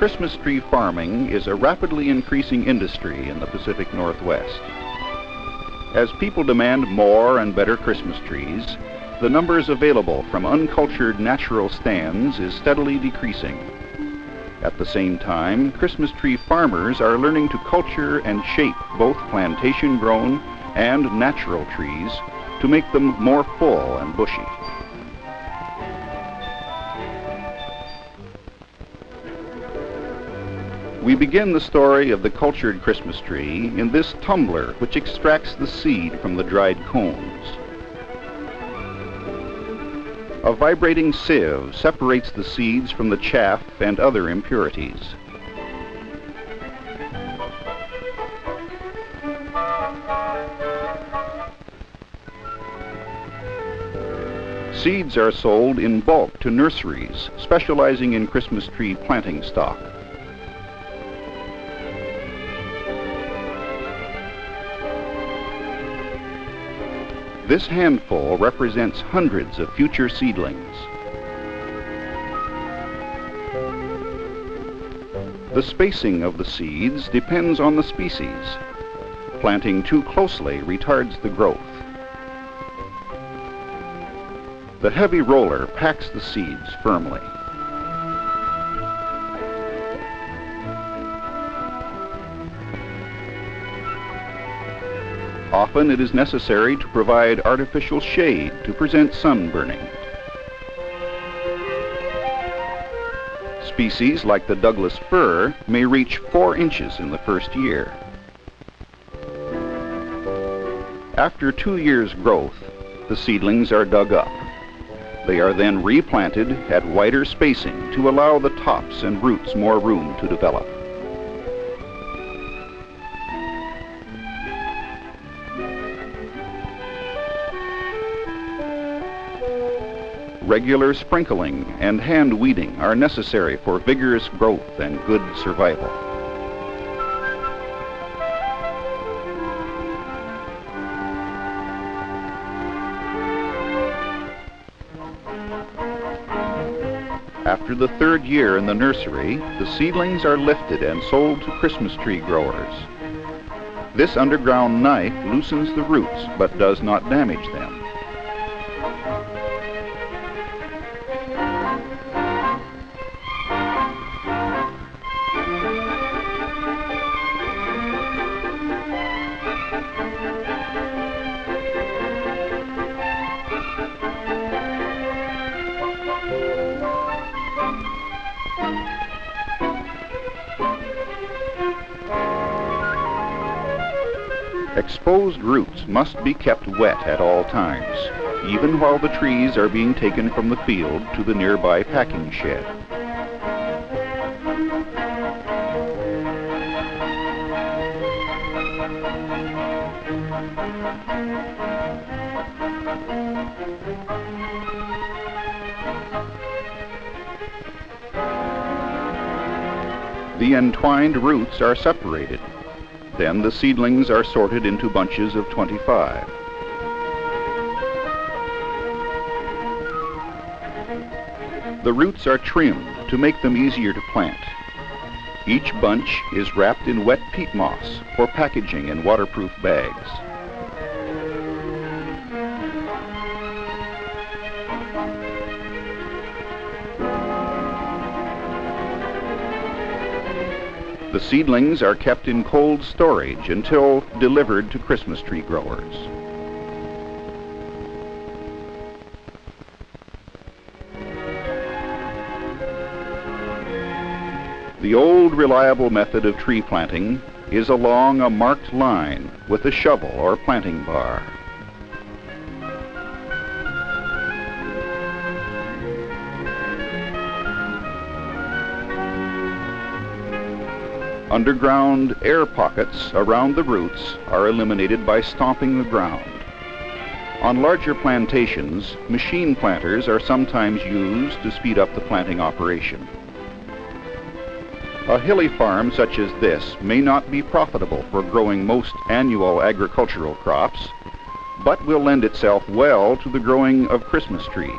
Christmas tree farming is a rapidly increasing industry in the Pacific Northwest. As people demand more and better Christmas trees, the numbers available from uncultured natural stands is steadily decreasing. At the same time, Christmas tree farmers are learning to culture and shape both plantation-grown and natural trees to make them more full and bushy. We begin the story of the cultured Christmas tree in this tumbler which extracts the seed from the dried cones. A vibrating sieve separates the seeds from the chaff and other impurities. Seeds are sold in bulk to nurseries specializing in Christmas tree planting stock. This handful represents hundreds of future seedlings. The spacing of the seeds depends on the species. Planting too closely retards the growth. The heavy roller packs the seeds firmly. Often it is necessary to provide artificial shade to prevent sun burning. Species like the Douglas fir may reach 4 inches in the first year. After 2 years' growth, the seedlings are dug up. They are then replanted at wider spacing to allow the tops and roots more room to develop. Regular sprinkling and hand weeding are necessary for vigorous growth and good survival. After the 3rd year in the nursery, the seedlings are lifted and sold to Christmas tree growers. This underground knife loosens the roots but does not damage them. Exposed roots must be kept wet at all times, even while the trees are being taken from the field to the nearby packing shed. The entwined roots are separated. Then the seedlings are sorted into bunches of 25. The roots are trimmed to make them easier to plant. Each bunch is wrapped in wet peat moss for packaging in waterproof bags. The seedlings are kept in cold storage until delivered to Christmas tree growers. The old reliable method of tree planting is along a marked line with a shovel or planting bar. Underground air pockets around the roots are eliminated by stomping the ground. On larger plantations, machine planters are sometimes used to speed up the planting operation. A hilly farm such as this may not be profitable for growing most annual agricultural crops, but will lend itself well to the growing of Christmas trees.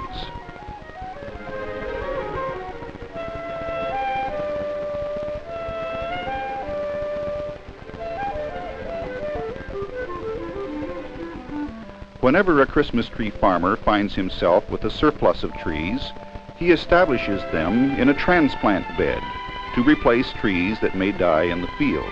Whenever a Christmas tree farmer finds himself with a surplus of trees, he establishes them in a transplant bed to replace trees that may die in the field.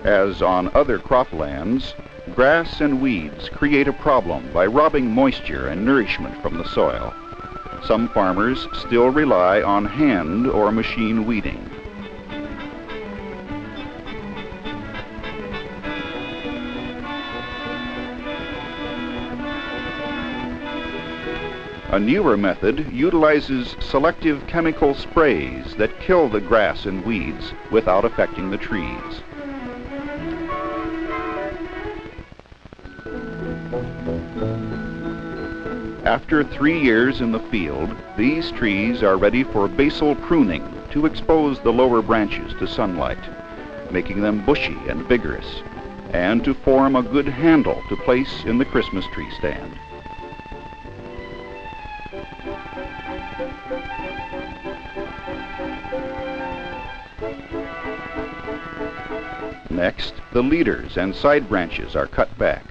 As on other croplands, grass and weeds create a problem by robbing moisture and nourishment from the soil. Some farmers still rely on hand or machine weeding. A newer method utilizes selective chemical sprays that kill the grass and weeds without affecting the trees. After 3 years in the field, these trees are ready for basal pruning to expose the lower branches to sunlight, making them bushy and vigorous, and to form a good handle to place in the Christmas tree stand. Next, the leaders and side branches are cut back.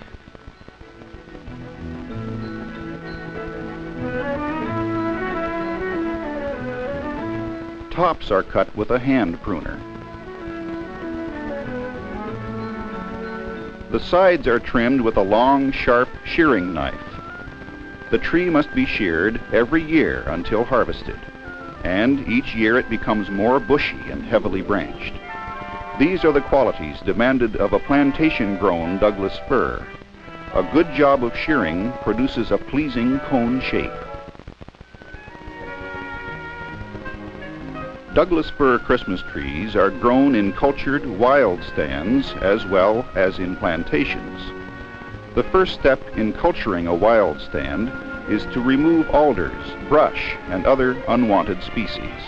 Tops are cut with a hand pruner. The sides are trimmed with a long, sharp shearing knife. The tree must be sheared every year until harvested, and each year it becomes more bushy and heavily branched. These are the qualities demanded of a plantation-grown Douglas fir. A good job of shearing produces a pleasing cone shape. Douglas fir Christmas trees are grown in cultured wild stands as well as in plantations. The first step in culturing a wild stand is to remove alders, brush, and other unwanted species.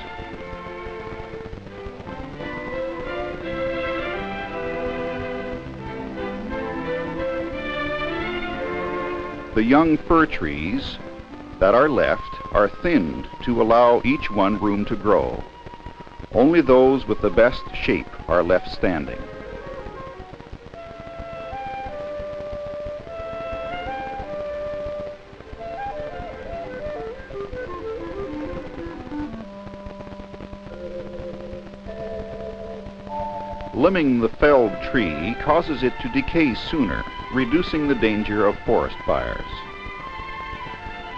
The young fir trees that are left are thinned to allow each one room to grow. Only those with the best shape are left standing. Limbing the felled tree causes it to decay sooner, reducing the danger of forest fires.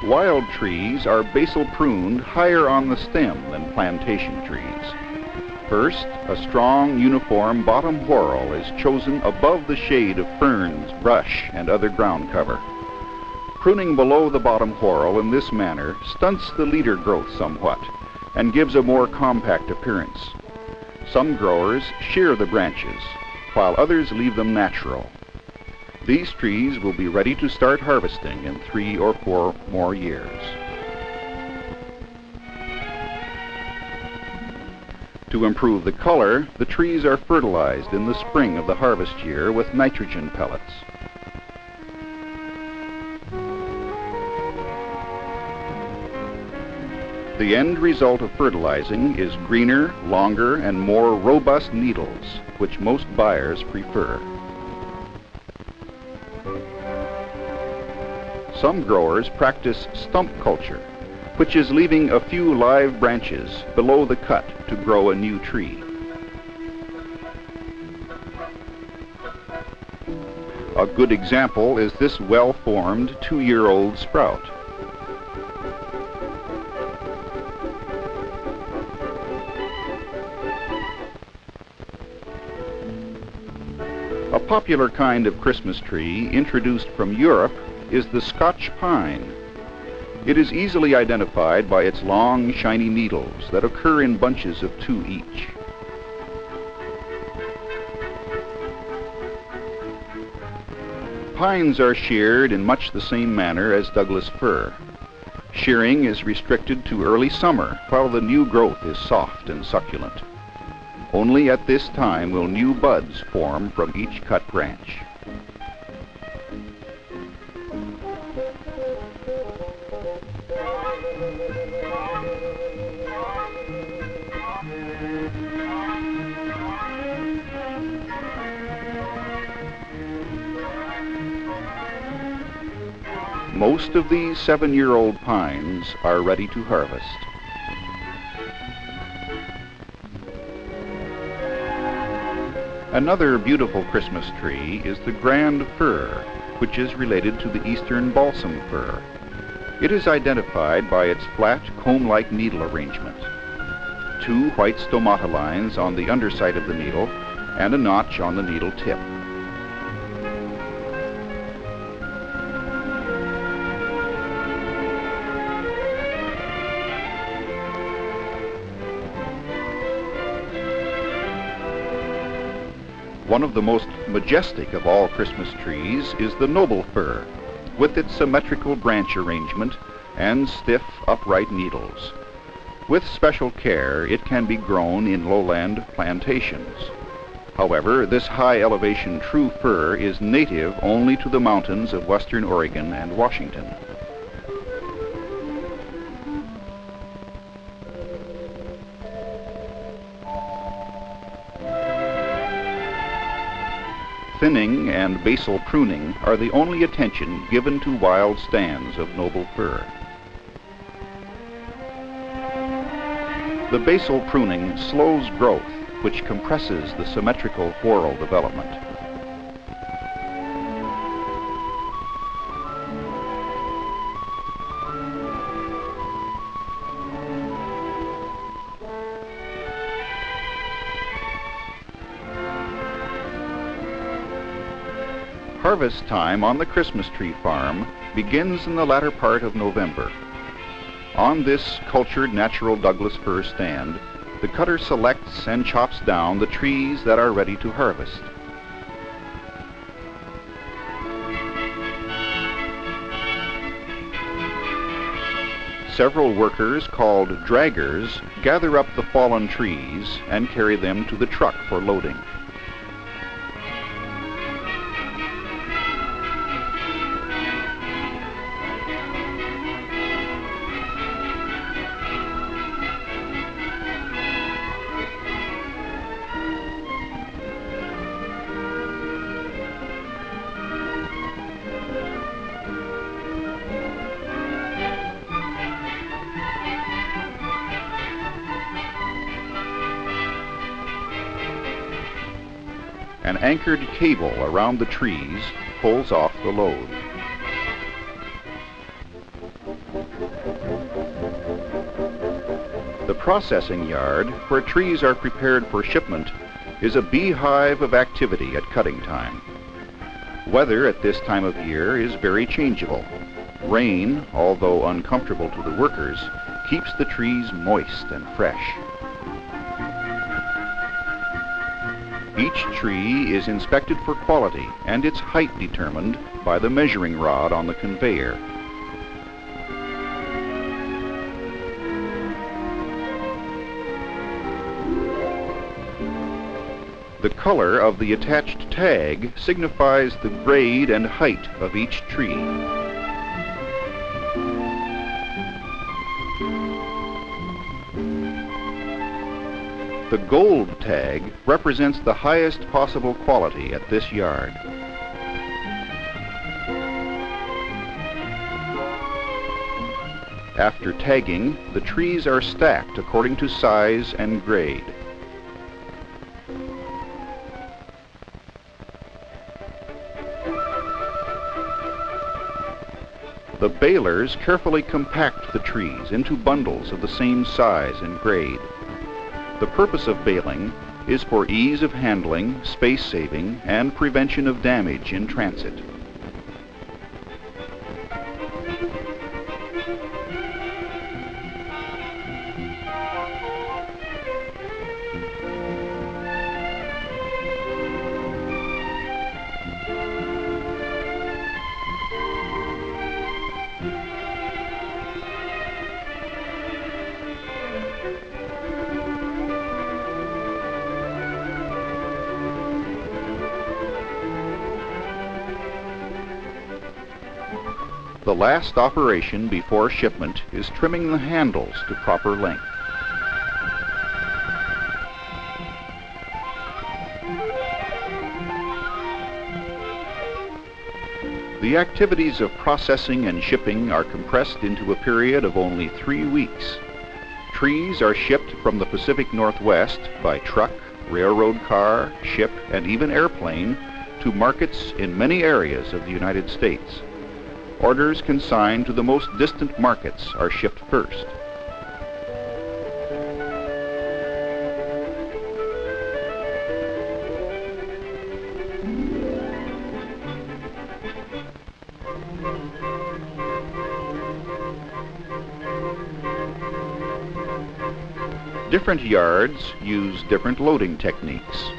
Wild trees are basal pruned higher on the stem than plantation trees. First, a strong, uniform bottom whorl is chosen above the shade of ferns, brush, and other ground cover. Pruning below the bottom whorl in this manner stunts the leader growth somewhat and gives a more compact appearance. Some growers shear the branches, while others leave them natural. These trees will be ready to start harvesting in 3 or 4 more years. To improve the color, the trees are fertilized in the spring of the harvest year with nitrogen pellets. The end result of fertilizing is greener, longer, and more robust needles, which most buyers prefer. Some growers practice stump culture, which is leaving a few live branches below the cut to grow a new tree. A good example is this well-formed 2-year-old sprout. A popular kind of Christmas tree introduced from Europe is the Scotch pine. It is easily identified by its long, shiny needles that occur in bunches of 2 each. Pines are sheared in much the same manner as Douglas fir. Shearing is restricted to early summer while the new growth is soft and succulent. Only at this time will new buds form from each cut branch. Most of these 7-year-old pines are ready to harvest. Another beautiful Christmas tree is the grand fir, which is related to the eastern balsam fir. It is identified by its flat, comb-like needle arrangement. 2 white stomata lines on the underside of the needle and a notch on the needle tip. One of the most majestic of all Christmas trees is the noble fir, with its symmetrical branch arrangement and stiff, upright needles. With special care, it can be grown in lowland plantations. However, this high-elevation true fir is native only to the mountains of western Oregon and Washington. Thinning and basal pruning are the only attention given to wild stands of noble fir. The basal pruning slows growth, which compresses the symmetrical whorl development. Harvest time on the Christmas tree farm begins in the latter part of November. On this cultured natural Douglas fir stand, the cutter selects and chops down the trees that are ready to harvest. Several workers, called draggers, gather up the fallen trees and carry them to the truck for loading. An anchored cable around the trees pulls off the load. The processing yard, where trees are prepared for shipment, is a beehive of activity at cutting time. Weather at this time of year is very changeable. Rain, although uncomfortable to the workers, keeps the trees moist and fresh. Each tree is inspected for quality and its height determined by the measuring rod on the conveyor. The color of the attached tag signifies the grade and height of each tree. The gold tag represents the highest possible quality at this yard. After tagging, the trees are stacked according to size and grade. The balers carefully compact the trees into bundles of the same size and grade. The purpose of baling is for ease of handling, space saving, and prevention of damage in transit. The last operation before shipment is trimming the handles to proper length. The activities of processing and shipping are compressed into a period of only 3 weeks. Trees are shipped from the Pacific Northwest by truck, railroad car, ship, and even airplane to markets in many areas of the United States. Orders consigned to the most distant markets are shipped first. Different yards use different loading techniques.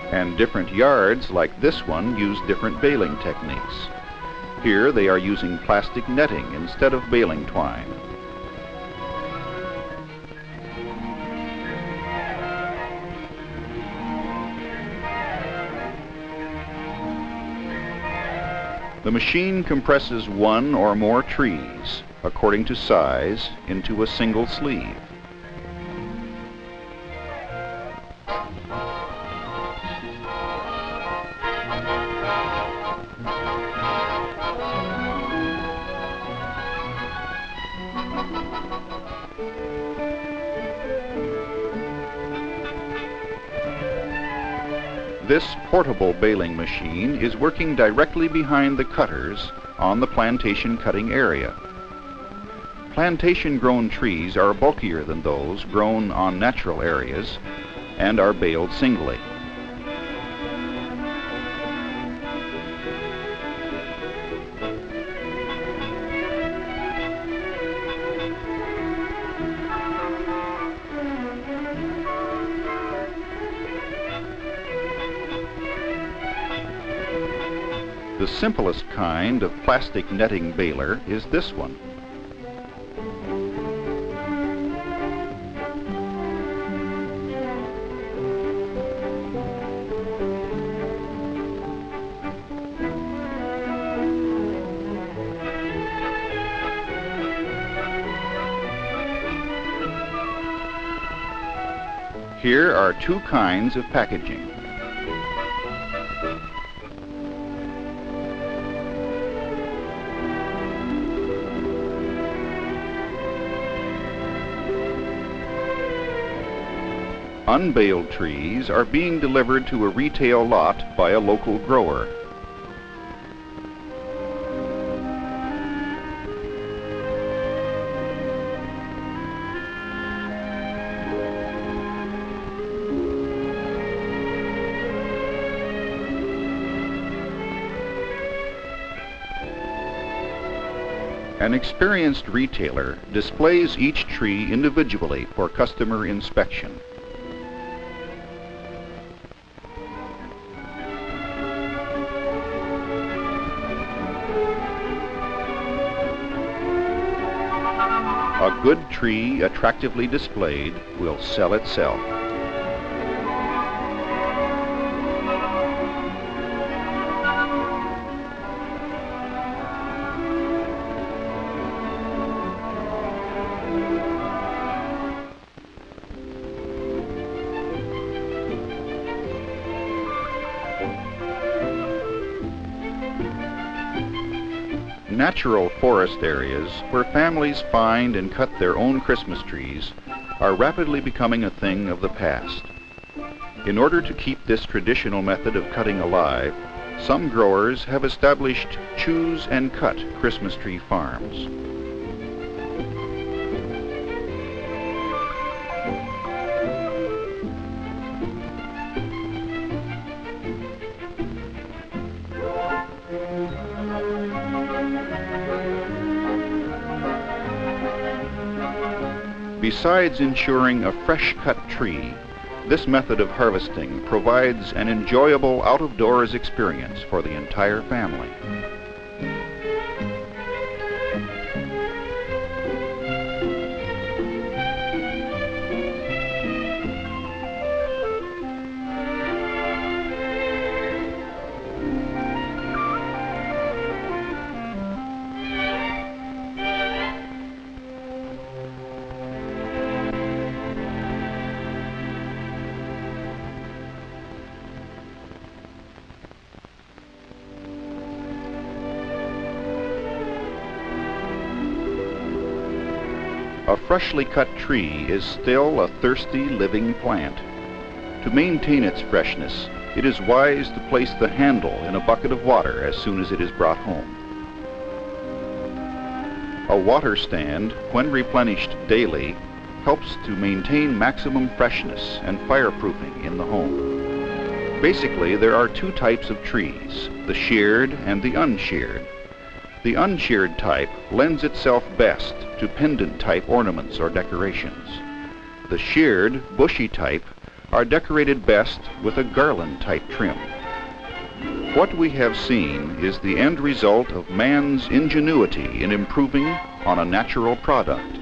And different yards, like this one, use different baling techniques. Here they are using plastic netting instead of baling twine. The machine compresses one or more trees, according to size, into a single sleeve. This portable baling machine is working directly behind the cutters on the plantation cutting area. Plantation-grown trees are bulkier than those grown on natural areas and are baled singly. The simplest kind of plastic netting baler is this one. Here are 2 kinds of packaging. Unbaled trees are being delivered to a retail lot by a local grower. An experienced retailer displays each tree individually for customer inspection. A good tree attractively displayed will sell itself. natural forest areas where families find and cut their own Christmas trees are rapidly becoming a thing of the past. In order to keep this traditional method of cutting alive, some growers have established choose and cut Christmas tree farms. Besides ensuring a fresh-cut tree, this method of harvesting provides an enjoyable out-of-doors experience for the entire family. A freshly cut tree is still a thirsty, living plant. To maintain its freshness, it is wise to place the handle in a bucket of water as soon as it is brought home. A water stand, when replenished daily, helps to maintain maximum freshness and fireproofing in the home. Basically, there are two types of trees, the sheared and the unsheared. The unsheared type lends itself best to pendant-type ornaments or decorations. The sheared, bushy type are decorated best with a garland-type trim. What we have seen is the end result of man's ingenuity in improving on a natural product.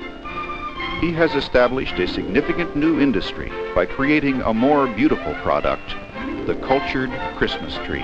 He has established a significant new industry by creating a more beautiful product, the cultured Christmas tree.